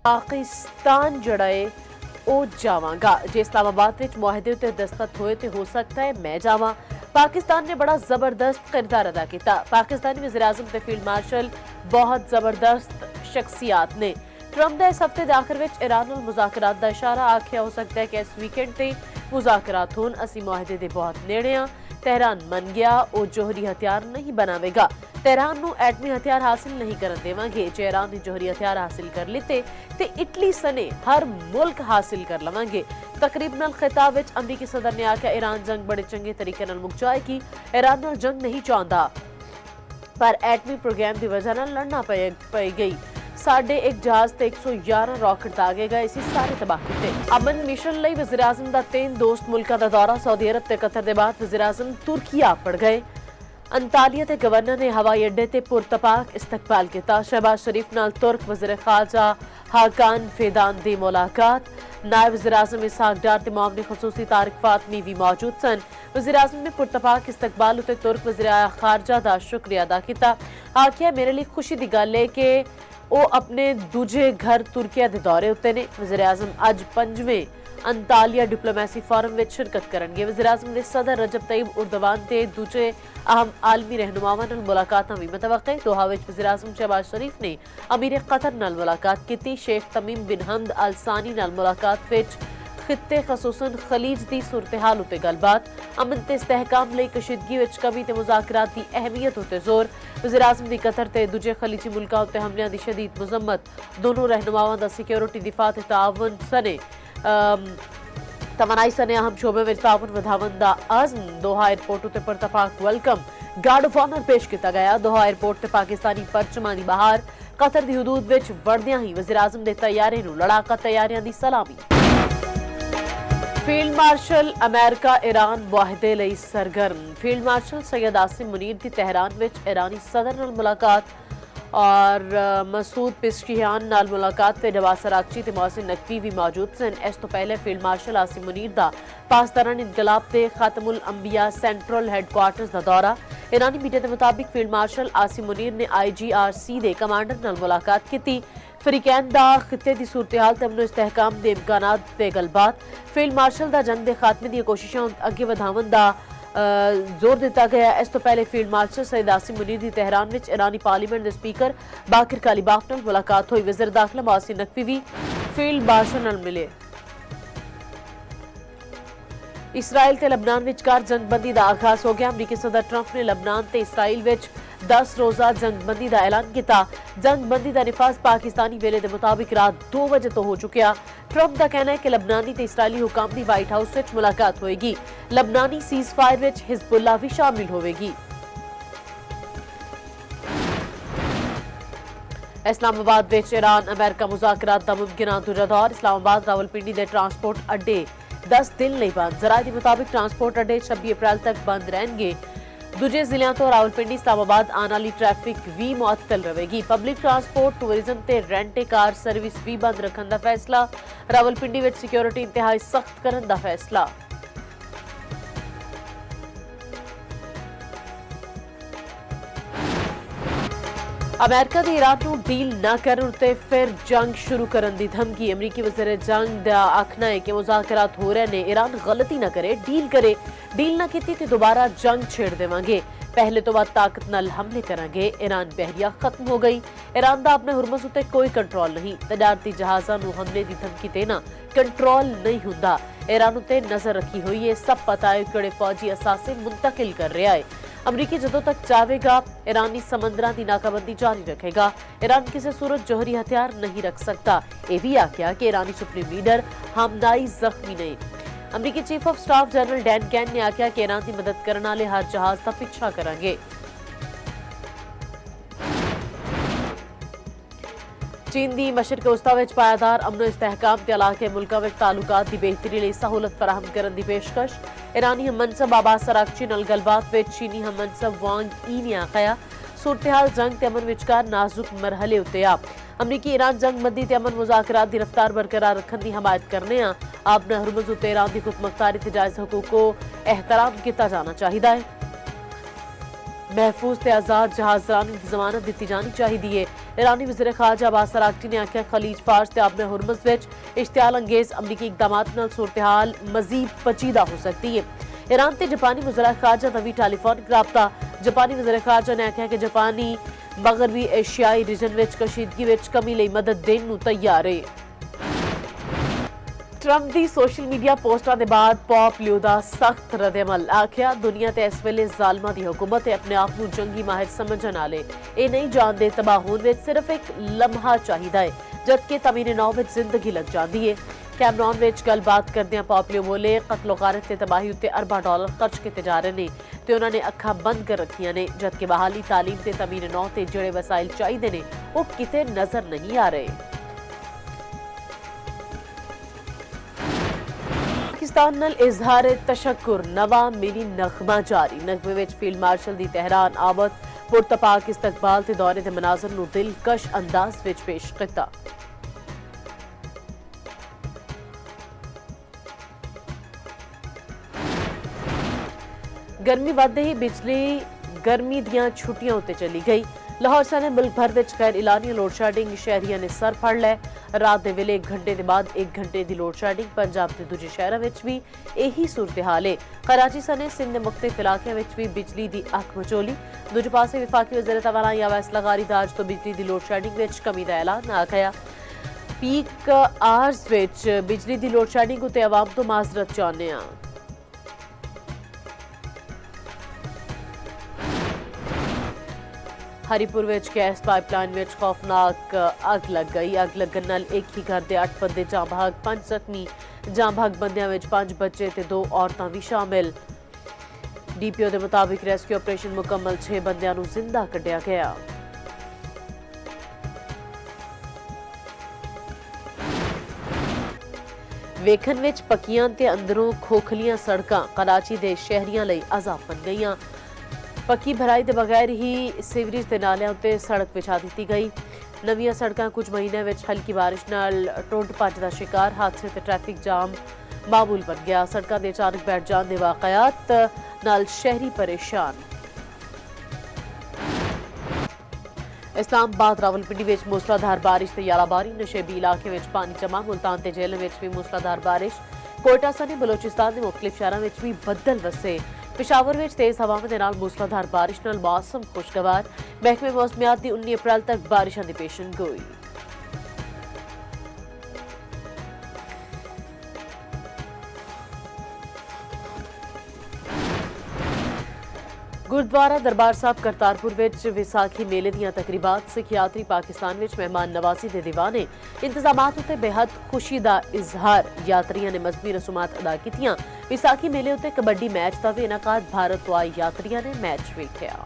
पाकिस्तान जड़ा है ਉਹ ਜਾਵਾਂਗਾ ਜੇ ਇਸਲਾਮਾਬਾਦ ਵਿੱਚ ਮੁਆਹਦੇ ਉੱਤੇ ਦਸਤਖਤ ਹੋਏ ਤੇ ਹੋ ਸਕਦਾ ਹੈ ਮੈਂ ਜਾਵਾਂ। ਪਾਕਿस्तान ने बड़ा जबरदस्त किरदार अदा किया। पाकिस्तानी वज़ीर आज़म ते फील्ड मार्शल बहुत जबरदस्त शख्सियात ने। ट्रंप ने इस हफ्ते के आखिर में ईरान नाल मुज़ाकरात का इशारा आख्या हो सकता है कि इस वीकेंड ते मुज़ाकरात होण। असीं मुआहदे दे बहुत नेड़े हां। तेहरान मन गया वो जोहरी हथियार नहीं बनावेगा। तेहरान नूं एटमी हथियार हासिल नहीं करन देवांगे। जे ईरान ने जोहरी हथियार हासिल कर लिते ते इटली सने हर मुल्क हासिल कर लवांगे। तकरीब नाल खिताब विच अमरीकी सदर ने आख्या ईरान जंग बड़े चंगे तरीके नाल मुक जाएगी। ईरान नाल जंग नहीं चाहता पर एटमी प्रोग्राम की वजह नाल लड़ना पई गई। साढ़े एक जहाज ते 111 रॉकेट दागे गए। इसी सारे तबाह किए। अमन मिशन लई वज़ीर आज़म दा 3 दोस्त मुल्कां दा दौरा। सऊदी अरब ते कतर दे बाद वज़ीर आज़म तुर्किया पड़ गए। अंतालिया के गवर्नर ने हवाई अड्डे ते पुरतपाक इस्तकबाल किया। शहबाज शरीफ नाल तुर्क वज़ीर खारजा हाकान फेदान दी मुलाकात। नायब वज़ीर आज़म इसहाक डार ते मुआवनी खसूसी तारिक फातमी भी मौजूद सन। वज़ीर आज़म ने पुरतपाक इस्तकबाल उत्ते तुर्क वज़ीर खारजा दा शुक्रिया अदा किया। आख्या मेरे लिए खुशी दी गल है कि वो अपने दूजे घर तुर्किया के दौरे उत्ते ने। वज़ीर आज़म अज 5वें अंतालिया डिप्लोमेसी फोरम में शिरकत करेंगे। वज़ीर आज़म ने सदर रजब तैयब उर्दवान ते दूजे अहम आलमी रहनुमावां नाल मुलाकातां भी मुतवक्के। दोहा विच वज़ीर आज़म शहबाज शरीफ ने अमीर कतर नाल मुलाकात की। शेख तमीम बिन हमद अल सानी नाल मुलाकात विच खित्ते खसूसन खलीज की सूरत हाल उत्ते गलबात। अमन ते इस्तेहकाम लई कशीदगी विच कमी ते मुज़ाकरात की अहमियत उत्ते जोर। वज़ीर आज़म दी कतर ते दूजे खलीजी मुल्कां उत्ते हमलियां दी शदीद मुज़म्मत। दोनों रहनुमावां दा सिक्योरिटी दिफा ते ताउन सने तवानाई सने अहम शोबे में ताउन वधावन दा अज़म। दोहा एयरपोर्ट उत्ते पुरतपाक वेलकम गार्ड ऑफ ऑनर पेश किया गया। दोहा एयरपोर्ट ते पाकिस्तानी परचमां दी बहार। कतर दी हुदूद विच वड़दियां ही वज़ीर आज़म दे तैयारे नूं लड़ाका तैयारियां दी सलामी। फील्ड मार्शल अमेरिका ईरान मुआहदे लई सरगर्म। फील्ड मार्शल सैयद आसिम मुनीर की तेहरान विच ईरानी सदर नाल मुलाकात और मसूद पिस्कियान नाल मुलाकात ते नवाज सरागची ते मोहसिन नकवी भी मौजूद सन। इस तो पहले फील्ड मार्शल आसिम मुनीर दा पासदारान इनकलाब ते खातमुल अंबिया सेंट्रल हैडक्वार्टर्स दा दौरा। ईरानी मीडिया के मुताबिक फील्ड मार्शल आसिम मुनीर ने IGRC दे कमांडर नाल मुलाकात की। फरीकैन दा खित्ते दी सूरत हाल ते अमनो इस्तेहकाम दे इम्कानात ते गलबात। फील्ड मार्शल दा जंग दे खात्मे दी कोशिशां अगे वधावन दा जोर दिता गया। इस तो पहले फील्ड मार्शल सैयद आसिम मुनीर की तेहरान विच ईरानी पार्लीमेंट के स्पीकर बाकिर कालीबाफ नाल मुलाकात हुई। वज़ीर दाखिला मोहसिन नकवी भी फील्ड मार्शल नाल मिले। इसराइल ते लबनान विचकार जंगबंदी का आगाज हो गया। अमरीकी सदर ट्रंप ने लबनान ते इसराइल विच 10 रोज़ा जंगबंदी का ऐलान किया। जंगबंदी का निफाज पाकिस्तानी वेले के मुताबिक रात 2 बजे तो हो चुका। ट्रंप का कहना है कि लबनानी ते इसराइली हुकाम की व्हाइट हाउस विच मुलाकात होएगी। लबनानी सीज फायर विच हिजबुल्ला भी शामिल होवेगी। इस्लामाबाद विच ईरान अमेरिका मुज़ाकरात दा मुमकिन दूजा दौर। इस्लामाबाद रावलपिंडी के ट्रांसपोर्ट अड्डे 10 दिन लई बंद। जराये के मुताबिक ट्रांसपोर्ट अड्डे 26 अप्रैल तक बंद रहेंगे। दूजे जिलों तो रावलपिंडी इस्लामाबाद आने वाली ट्रैफिक भी मुअत्तल रहेगी। पब्लिक ट्रांसपोर्ट टूरिज्म ते रेंटे कार सर्विस भी बंद रखने का फैसला। रावलपिंडी विच सिक्योरिटी इंतहाई सख्त करने का फैसला। अमेरिका ने ईरान को डील न करने उत्ते फिर जंग शुरू करने की धमकी। अमरीकी वज़ीर जंग का आखना है कि मुज़ाकरात हो रहे ने। ईरान गलती न करे, डील करे। डील न की तो दोबारा जंग छेड़ देवांगे। पहले तो बाद ताकत नाल हमले करांगे। ईरान बहरिया खत्म हो गई। ईरान का अपने हुरमस उत्ते कोई कंट्रोल नहीं। तजारती जहाज़ां नूं हमले की धमकी देना कंट्रोल नहीं हुंदा। ईरान उत्ते नजर रखी हुई है। सब पता है कि फौजी असासे मुंतकिल कर रहा है। अमरीकी जदों तक चाहेगा ईरानी समंदरां की नाकाबंदी जारी रखेगा। ईरान किसी सूरत जोहरी हथियार नहीं रख सकता। यह भी आख्या कि ईरानी सुप्रीम लीडर हमदाई जख्मी नहीं। अमरीकी chief of staff general Dan can ने आख्या कि ईरान की मदद करने वाले हर जहाज का पीछा करांगे। चीन की मशरक वस्ता विच पायादार अमनो इस्तेहकाम ते इलाके मुल्कां विच तालुकात की बेहतरी लई सहूलत फराहम करने की पेशकश। ईरानी हम मनसब अब्बास अरागची नाल गलबात विच चीनी हम मनसब वांग ई ने आखिया सूरत हाल जंग ते अमन विचकार नाजुक मरहले उत्ते आ। अमरीकी ईरान जंगबंदी ते अमन मुज़ाकरात की रफ्तार बरकरार रखने की हमायत करने आपने हुरमुज़ उत्ते ईरान की खुदमुख्तारी ते जायज़ हकूक को एहतराम किया जाना चाहिए है। महफूज ते आज़ाद जहाज़रानी की जमानत दी जानी चाहिए। ईरानी वज़ीर खारजा अब्बास अरागची ने आख्या खलीज फारस ते आबने हुरमुज़ विच इश्तियाल अंगेज़ अमरीकी इकदामात नाल सूरत-ए-हाल मज़ीद पेचीदा हो सकती है। ईरान ते जापानी वज़ीर खारजा दा वी टेलीफोनिक राबता। जापानी वज़ीर खारजा ने आख्या कि जापानी मगरबी एशियाई रीजन विच कशीदगी विच कमी लई मदद देण नूं तैयार है। ट्रंप दी सोशल मीडिया पोस्टां दे बाद पॉप लियो दा सख्त रद्द-ए-अमल। आख्या दुनिया ते इस वेले ज़ालिमां दी हुकूमत है, अपने आप नूं जंगी माहिर समझण आले एह नहीं जानदे तबाह होण विच सिर्फ एक लम्हा चाहिदा है, जबकि तमीन-ए-नौ विच जिंदगी लग जांदी है। कैमरॉन विच गलबात करदियां पॉप लियो बोले कत्लो गारत ते तबाही उत्ते अरबां डॉलर खर्च कीते जा रहे ने ते उन्हां ने अखां बंद कर रखियां ने, जबकि बहाली तालीम ते तमीन-ए-नौ ते ਜਿਹੜੇ वसाइल चाहिदे ने ਉਹ किते नजर नहीं आ रहे। पाकिस्तान नाल इजहार तशक्कुर नवा मिनी नगमा जारी। नगमे विच फील्ड मार्शल दी तेहरान आमद पुरतपाक इस्तकबाल ते दौरे दे मनाजर नूं दिलकश अंदाज विच पेश कीता। गर्मी वधदे ही बिजली गर्मी दियां छुट्टियां उत्ते चली गई। लाहौर सने मुल्क भर विच गैर एलानिया लोड शेडिंग शहरियां ने सर फड़ लै। रात दे वेले 1 घंटे के बाद 1 घंटे की लोड शेडिंग। पंजाब के दूजे शहरों में भी यही सूरत हाल है। कराची सने सिंध के मुख्तलिफ इलाकों में भी बिजली की अख मचोली। दूजे पासे विफाकी वज़ीर तवानाई अवैस लगारी दा अज तो बिजली की लोड शेडिंग में कमी का ऐलान आ गया। पीक आवर्स विच बिजली की लोड शेडिंग उत्ते आवाम तो माजरत चाहुंदे हां। हरीपुर विच गैस पाइपलाइन विच खौफनाक अग लग गई। अग लगन नाल एक ही घर के 8 बंदे जां भाग, 5 जख्मी। जां भाग बंदियां विच 5 बच्चे ते 2 औरतां भी शामिल। डीपीओ के मुताबिक रेस्क्यू ऑपरेशन मुकम्मल, 6 बंदियां नूं जिंदा कढिया गया। वेखन विच पक्कियां ते अंदरों खोखलियां सड़कां कराची दे शहरियां लई अजाब बन गईयां। पक्की भराई के बगैर ही सीवरेज के नालियां उत्ते सड़क बिछा दी गई। नवीं सड़कां कुछ महीनों में हल्की बारिश नाल टुट भज का शिकार। हादसे ते ट्रैफिक जाम मामूल बन गया। सड़कों के अचानक बैठ जाने के वाकयात नाल शहरी परेशान। इस्लामाबाद रावलपिंडी विच मूसलाधार बारिश ते यालाबारी। नशेबी इलाके में पानी जमा। मुल्तान ते जेल में भी मूसलाधार बारिश। कोयटा सने बलोचिस्तान के मुख्तलिफ शहरों में भी बदल वसे। पिशावर में तेज हवावां दे नाल मूसलाधार बारिश नाल मौसम खुशगवार। महकमे मौसमियात की 19 अप्रैल तक बारिशां दी पेशन गोई। गुरुद्वारा दरबार साहब करतारपुर विच विसाखी मेले दीयां तकरीबात। सिख यात्री पाकिस्तान विच मेहमान नवाजी दे दीवाने। इंतजामात उत्ते बेहद खुशी दा इजहार। यात्रियों ने मजहबी रसूमात अदा कीतियां। विसाखी मेले उत्ते कबड्डी मैच दा भी इनाकाद। भारत तो आए यात्रियों ने मैच वेखिया।